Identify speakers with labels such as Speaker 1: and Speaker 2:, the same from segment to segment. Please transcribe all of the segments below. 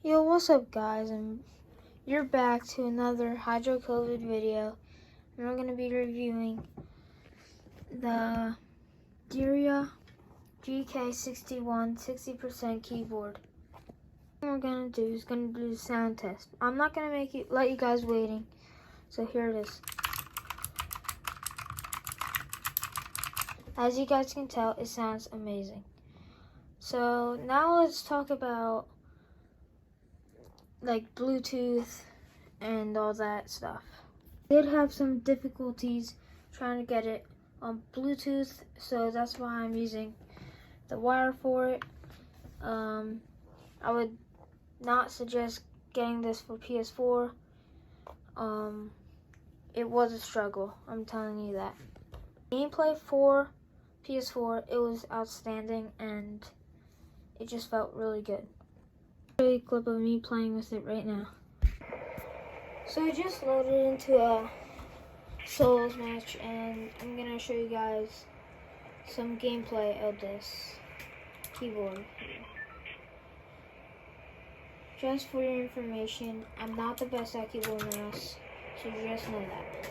Speaker 1: Yo, what's up guys, and you're back to another Hydro COVID video, and we're going to be reviewing the Deria GK61 60% keyboard. What we're going to do is going to do the sound test. I'm not going to let you guys waiting, so here it is. As you guys can tell, it sounds amazing. So now let's talk about like Bluetooth and all that stuff. I did have some difficulties trying to get it on Bluetooth, so that's why I'm using the wire for it. I would not suggest getting this for PS4. It was a struggle, I'm telling you that. Gameplay for PS4, it was outstanding and it just felt really good. A clip of me playing with it right now. So I just loaded into a solos match and I'm gonna show you guys some gameplay of this keyboard. Just for your information, I'm not the best at keyboard and mouse, so just know that.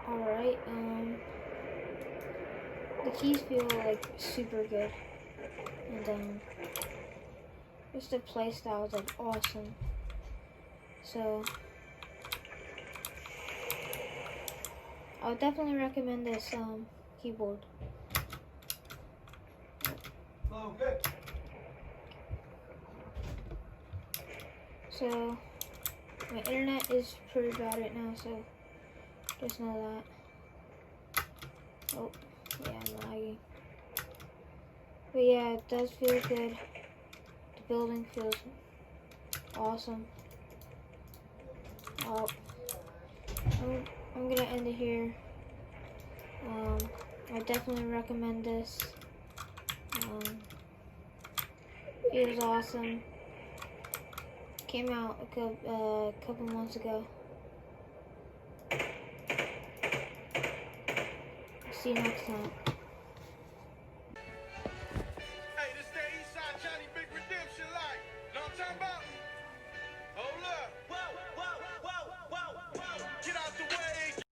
Speaker 1: Alright, the keys feel like super good, and just the play style is like awesome. So I would definitely recommend this keyboard.
Speaker 2: Okay.
Speaker 1: So my internet is pretty bad right now, so just know that. Oh, yeah, I'm lagging. But yeah, it does feel good. The building feels awesome. Oh, I'm gonna end it here. I definitely recommend this. It was awesome. Came out a couple months ago. See you next time.